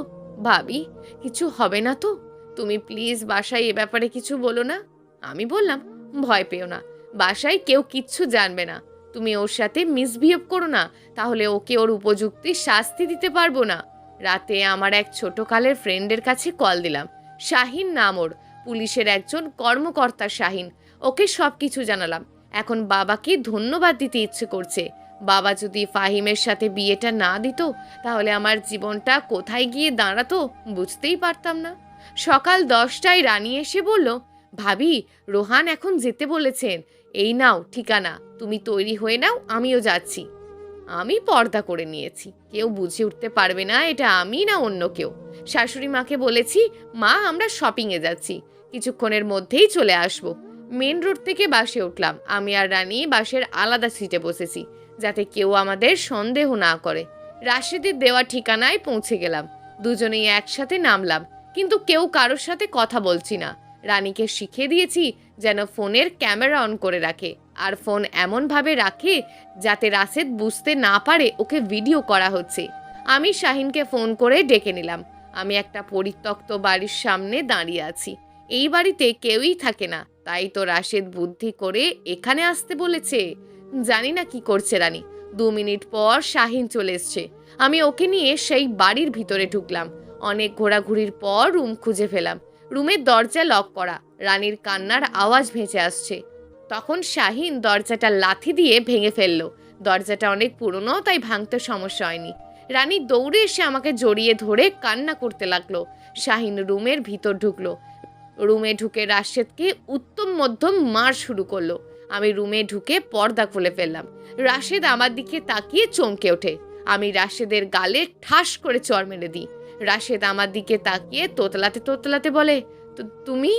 ভাবি, কিছু হবে না তো? তুমি প্লিজ বাসায় এ ব্যাপারে কিছু বলো না। আমি বললাম, ভয় পেও না, বাসায় কেউ কিচ্ছু জানবে না। তুমি ওর সাথে মিসবিহেভ করো না, তাহলে ওকে ওর উপযুক্ত শাস্তি দিতে পারবো না। রাতে আমার এক ছোটকালের ফ্রেন্ডের কাছে কল দিলাম। শাহিন নাম ওর, পুলিশের একজন কর্মকর্তা শাহিন। ওকে সব কিছু জানালাম। এখন বাবাকে ধন্যবাদ দিতে ইচ্ছে করছে। বাবা যদি ফাহিমের সাথে বিয়েটা না দিত, তাহলে আমার জীবনটা কোথায় গিয়ে দাঁড়াতো বুঝতেই পারতাম না। সকাল 10টায় রানী এসে বলল, ভাবি, রোহান এখন যেতে বলেছেন। এই নাও ঠিকানা, তুমি তৈরি হয়ে নাও, আমিও যাচ্ছি। আমি পর্দা করে নিয়েছি। কেউ বুঝে উঠতে পারবে না এটা আমি না অন্য কেউ। শাশুড়ি মাকে বলেছি, মা, আমরা শপিংয়ে যাচ্ছি, কিছুক্ষণের মধ্যেই চলে আসবো। মেন রোড থেকে বাসে উঠলাম। আমি আর রানী বাসের আলাদা সিটে বসেছি, যাতে কেউ আমাদের সন্দেহ না করে। রাশেদের দেওয়া ঠিকানায় পৌঁছে গেলাম। দুজনেই একসাথে নামলাম, কিন্তু কেউ কারোর সাথে কথা বলছি না। রানীকে শিখিয়ে দিয়েছি যেন ফোনের ক্যামেরা অন করে রাখে, আর ফোন এমনভাবে রাখে যাতে রাশেদ বুঝতে না পারে ওকে ভিডিও করা হচ্ছে। আমি শাহিনকে ফোন করে ডেকে নিলাম। আমি একটা পরিত্যক্ত বাড়ির সামনে দাঁড়িয়ে আছি। এই বাড়িতে কেউই থাকে না, তাই তো রাশেদ বুদ্ধি করে এখানে আসতে বলেছে। জানি না কি করছে রানী। 2 মিনিট পর শাহিন চলে এসছে। আমি ওকে নিয়ে সেই বাড়ির ভিতরে ঢুকলাম। অনেক ঘোরাঘুরির পর রুম খুঁজে ফেলাম। রুমের দরজা লক করা। রানীর কান্নার আওয়াজ ভেসে আসছে। তখন শাহিন দরজাটা লাথি দিয়ে ভেঙে ফেলল। দরজাটা অনেক পুরনো, তাই ভাঙতে সমস্যা হয়নি। রানী দৌড়ে এসে আমাকে জড়িয়ে ধরে কান্না করতে লাগলো। শাহিন রুমের ভিতর ঢুকলো। রুমে ঢুকে রাশেদকে উত্তম মধ্যম মার শুরু করলো। আমি রুমে ঢুকে পর্দা খুলে ফেললাম। রাশেদ আমার দিকে তাকিয়ে চমকে ওঠে। আমি রাশেদের গালে ঠাস করে চড় মেরে দিই। রাশেদ আমার দিকে তাকিয়ে তোতলাতে তোতলাতে বলে, তুমি?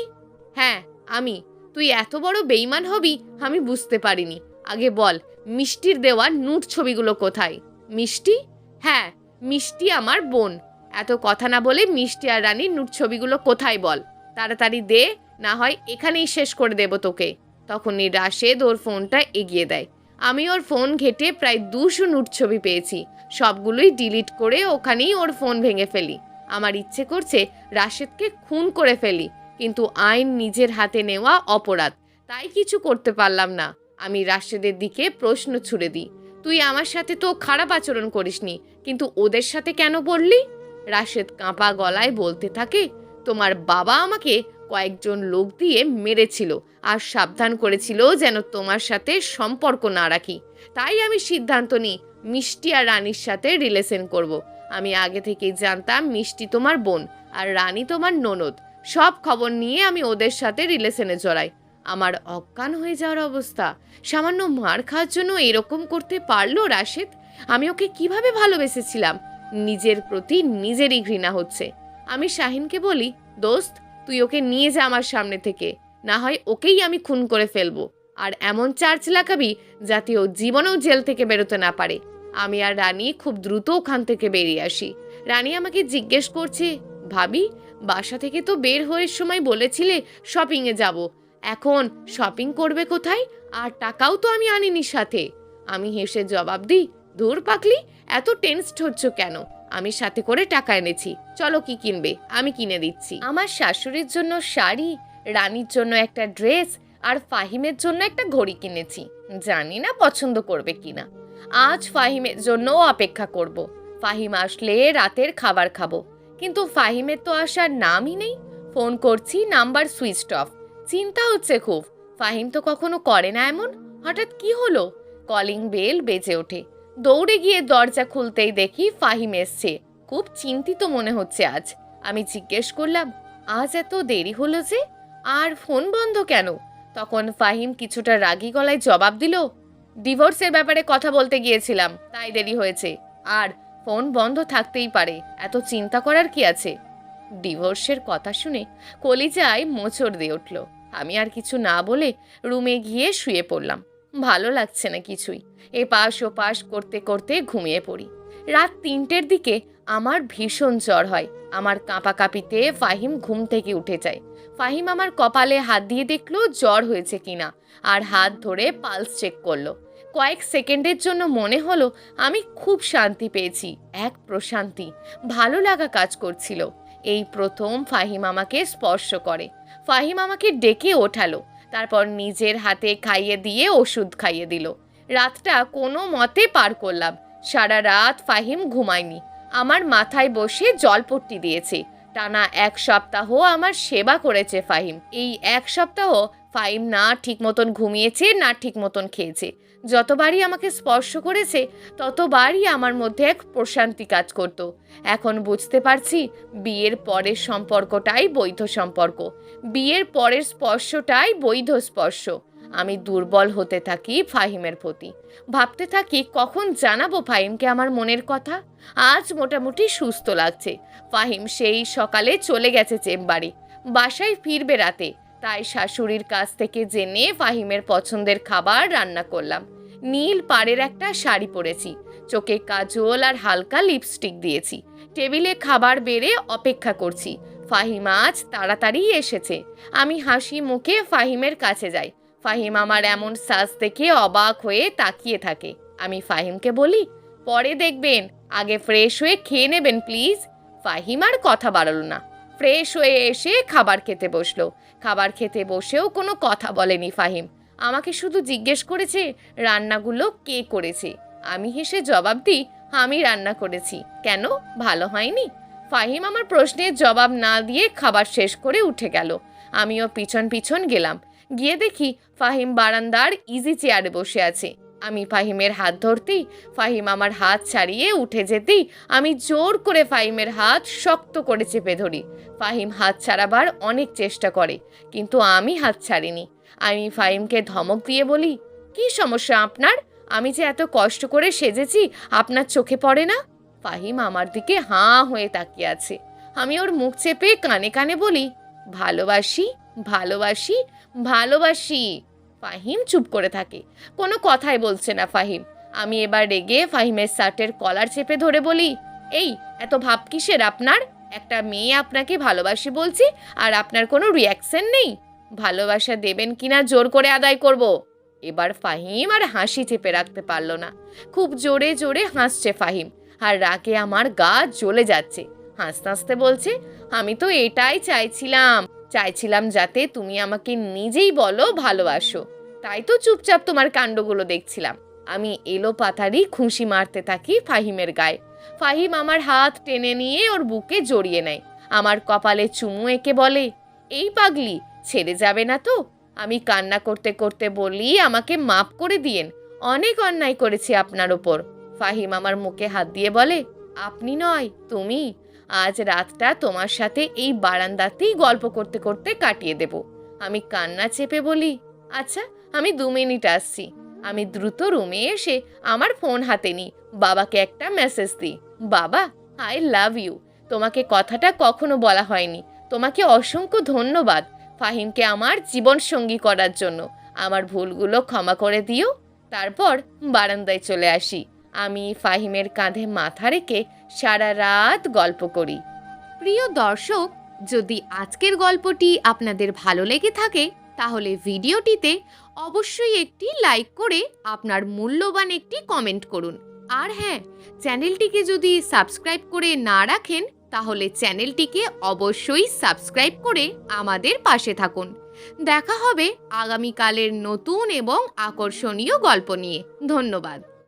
হ্যাঁ, আমি। তুই এত বড় বেইমান হবি আমি বুঝতে পারিনি। আগে বল, মিষ্টির দেওয়া নুট ছবিগুলো কোথায়? মিষ্টি? হ্যাঁ, মিষ্টি আমার বোন। এত কথা না বলে মিষ্টি আর রানীর নুট ছবিগুলো কোথায় বল। তাড়াতাড়ি দে, না হয় এখানেই শেষ করে দেব তোকে। তখনই রাশেদ ওর ফোনটা এগিয়ে দেয়। আমি ওর ফোন ঘেটে প্রায় 200 নুট ছবি পেয়েছি। সবগুলোই ডিলিট করে ওখানেই ওর ফোন ভেঙে ফেলি। আমার ইচ্ছে করছে রাশেদকে খুন করে ফেলি, কিন্তু আইন নিজের হাতে নেওয়া অপরাধ, তাই কিছু করতে পারলাম না। আমি রাশেদের দিকে প্রশ্ন ছুড়ে দিই, তুই আমার সাথে তো খারাপ আচরণ করিসনি, কিন্তু ওদের সাথে কেন বললি? রাশেদ কাঁপা গলায় বলতে থাকে, তোমার বাবা আমাকে কয়েকজন লোক দিয়ে মেরেছিল আর সাবধান করেছিল যেন তোমার সাথে সম্পর্ক না রাখি। তাই আমি সিদ্ধান্ত নিই মিষ্টি আর রানীর সাথে রিলেশন করব। আমি আগে থেকেই জানতাম মিষ্টি তোমার বোন আর রানী তোমার ননদ। সব খবর নিয়ে আমি ওদের সাথে রিলেশনে জড়াই। আমার অজ্ঞান হয়ে যাওয়ার অবস্থা। সামান্য মার খাওয়ার জন্য এরকম করতে পারলো রাশেদ? আমি ওকে কিভাবে ভালোবেসেছিলাম? নিজের প্রতি নিজেরই ঘৃণা হচ্ছে। আমি শাহিনকে বলি, দোস্ত, তুই ওকে নিয়ে যা আমার সামনে থেকে, না হয় ওকেই আমি খুন করে ফেলবো। আর এমন চার্জ লাগাবি যাতে ও জীবনেও জেল থেকে বেরোতে না পারে। আমি আর রানী খুব দ্রুত ওখান থেকে বেরিয়ে আসি। রানী আমাকে জিজ্ঞেস করছে, ভাবি, বাসা থেকে তো বের হওয়ার সময় বলেছিলে শপিংয়ে যাব, এখন শপিং করবে কোথায়? আর টাকাও তো আমি আনিনি সাথে। আমি হেসে জবাব দিই, ধুর পাকলি, এত টেনসড হচ্ছ কেন? আমি সাথে করে টাকা এনেছি, চলো কি কিনবে আমি কিনে দিচ্ছি। আমার শাশুড়ির জন্য শাড়ি, রানীর জন্য একটা ড্রেস আর ফাহিমের জন্য একটা ঘড়ি কিনেছি। জানি না পছন্দ করবে কিনা। আজ ফাহিমের জন্য অপেক্ষা করব। ফাহিম আসলে রাতের খাবার খাবো, কিন্তু ফাহিমের তো আসার নামই নেই। ফোন করছি, নাম্বার সুইচড অফ। চিন্তা হচ্ছে খুব, ফাহিম তো কখনো করে না এমন, হঠাৎ কি হলো? কলিং বেল বেজে ওঠে। দৌড়ে গিয়ে দরজা খুলতেই দেখি ফাহিম এসছে। খুব চিন্তিত মনে হচ্ছে আজ। আমি জিজ্ঞেস করলাম, আজ এত দেরি হলো যে, আর ফোন বন্ধ কেন? তখন ফাহিম কিছুটা রাগী গলায় জবাব দিল, ডিভোর্সের ব্যাপারে কথা বলতে গিয়েছিলাম, তাই দেরি হয়েছে। আর ফোন বন্ধ থাকতেই পারে, এত চিন্তা করার কি আছে? ডিভোর্সের কথা শুনে কলিজায় মোচড় দিয়ে উঠল। আমি আর কিছু না বলে রুমে গিয়ে শুয়ে পড়লাম। ভালো লাগছে না কিছুই। এপাশ ওপাশ করতে করতে ঘুমিয়ে পড়ি। রাত 3টের দিকে আমার ভীষণ জ্বর হয়। আমার কাঁপাকাঁপিতে ফাহিম ঘুম থেকে উঠে যায়। ফাহিম আমার কপালে হাত দিয়ে দেখলো জ্বর হয়েছে কিনা, আর হাত ধরে পালস চেক করলো। কয়েক সেকেন্ডের জন্য মনে হলো আমি খুব শান্তি পেয়েছি, এক প্রশান্তি, ভালো লাগা কাজ করছিল। এই প্রথম ফাহিম আমাকে স্পর্শ করে। ফাহিম আমাকে ডেকে ওঠালো, তারপর নিজের হাতে খাইয়ে দিয়ে ওষুধ খাইয়ে দিল। রাতটা কোনো মতে পার করলাম। সারা রাত ফাহিম ঘুমায়নি, আমার মাথায় বসে জলপট্টি দিয়েছে। টানা 1 সপ্তাহ আমার সেবা করেছে ফাহিম। এই 1 সপ্তাহ ফাহিম না ঠিক মতন ঘুমিয়েছে, না ঠিক মতন খেয়েছে। যতবারই আমাকে স্পর্শ করেছে ততবারই আমার মধ্যে এক প্রশান্তি কাজ করত। এখন বুঝতে পারছি বিয়ের পরের সম্পর্কটাই বৈধ সম্পর্ক, বিয়ের পরের স্পর্শটাই বৈধ স্পর্শ। আমি দুর্বল হতে থাকি ফাহিমের প্রতি। ভাবতে থাকি কখন জানাবো ফাহিমকে আমার মনের কথা। আজ মোটামুটি সুস্থ লাগছে। ফাহিম সেই সকালে চলে গেছে চেম্বারে, বাসায় ফিরবে রাতে। তাই শাশুড়ির কাছ থেকে জেনে ফাহিমের পছন্দের খাবার রান্না করলাম। নীল পাড়ের একটা শাড়ি পরেছি, চোখে কাজল আর হালকা লিপস্টিক দিয়েছি। টেবিলে খাবার বেড়ে অপেক্ষা করছি। ফাহিম আজ তাড়াতাড়ি এসেছে। আমি হাসি মুখে ফাহিমের কাছে যাই। ফাহিম আমার এমন সাজ দেখে অবাক হয়ে তাকিয়ে থাকে। আমি ফাহিমকে বলি, পরে দেখবেন, আগে ফ্রেশ হয়ে খেয়ে নেবেন প্লিজ। ফাহিম আর কথা বাড়ালো না। ফ্রেশ হয়ে এসে খাবার খেতে বসলো। খাবার খেতে বসেও কোনো কথা বলেনি ফাহিম। আমাকে শুধু জিজ্ঞেস করেছে রান্নাগুলো কে করেছে। আমি হেসে জবাব দিই, আমি রান্না করেছি। কেন, ভালো হয়নি? ফাহিম আমার প্রশ্নের জবাব না দিয়ে খাবার শেষ করে উঠে গেল। আমিও পিছন পিছন গেলাম। গিয়ে দেখি ফাহিম বারান্দার ইজি চেয়ারে বসে আছে। আমি ফাহিমের হাত ধরতেই ফাহিম আমার হাত ছাড়িয়ে উঠে যেতেই আমি জোর করে ফাহিমের হাত শক্ত করে চেপে ধরি। ফাহিম হাত ছাড়াবার অনেক চেষ্টা করে, কিন্তু আমি হাত ছাড়িনি। আমি ফাহিমকে ধমক দিয়ে বলি, কি সমস্যা আপনার? আমি যে এত কষ্ট করে সেজেছি, আপনার চোখে পড়ে না? ফাহিম আমার দিকে হাঁ হয়ে তাকিয়ে আছে। আমি ওর মুখ চেপে কানে কানে বলি, ভালোবাসি, ভালোবাসি, ভালোবাসি। ফাহিম চুপ করে থাকে, কোনো কথাই বলছে না ফাহিম। আমি এবার রেগে ফাহিমের শার্টের কলার চেপে ধরে বলি, এই এত ভাব কিসের আপনার? একটা মেয়ে আপনাকে ভালোবাসি বলছি, আর আপনার কোনো রিয়াকশন নেই। ভালোবাসা দেবেন কিনা জোর করে আদায় করব। এবার ফাহিম আর হাসি চেপে রাখতে পারল না। খুব জোরে জোরে হাসছে ফাহিম, আর রাগে আমার গা জ্বলে যাচ্ছে। হাসতে হাসতে বলছে, আমি তো এটাই চাইছিলাম যাতে তুমি আমাকে নিজেই বলো ভালোবাসো। তাই তো চুপচাপ তোমার কাণ্ডগুলো দেখছিলাম। আমি এলো পাতারি খুশি মারতে থাকি ফাহিমের গায়ে। ফাহিম আমার হাত টেনে নিয়ে ওর বুকে জড়িয়ে নেয়। আমার কপালে চুমু এঁকে বলে, এই পাগলি, ছেড়ে যাবে না তো? আমি কান্না করতে করতে বলি, আমাকে মাফ করে দিয়েন, অনেক অন্যায় করেছি আপনার ওপর। ফাহিম আমার মুখে হাত দিয়ে বলে, আপনি নয়, তুমি। আজ রাতটা তোমার সাথে এই বারান্দাতেই গল্প করতে করতে কাটিয়ে দেব। আমি কান্না চেপে বলি, আচ্ছা, আমি 2 মিনিট আসছি। আমি দ্রুত রুমে এসে আমার ফোন হাতে নিই, বাবাকে একটা মেসেজ দিই, বাবা, আই লাভ ইউ। তোমাকে কথাটা কখনো বলা হয়নি। তোমাকে অসংখ্য ধন্যবাদ ফাহিমকে আমার জীবনসঙ্গী করার জন্য। আমার ভুলগুলো ক্ষমা করে দিও। তারপর বারান্দায় চলে আসি। আমি ফাহিমের কাঁধে মাথা রেখে সারা রাত গল্প করি। প্রিয় দর্শক, যদি আজকের গল্পটি আপনাদের ভালো লেগে থাকে তাহলে ভিডিওটিতে অবশ্যই একটি লাইক করে আপনার মূল্যবান একটি কমেন্ট করুন। আর হ্যাঁ, চ্যানেলটিকে যদি সাবস্ক্রাইব করে না রাখেন তাহলে চ্যানেলটিকে অবশ্যই সাবস্ক্রাইব করে আমাদের পাশে থাকুন। দেখা হবে আগামীকালের নতুন এবং আকর্ষণীয় গল্প নিয়ে। ধন্যবাদ।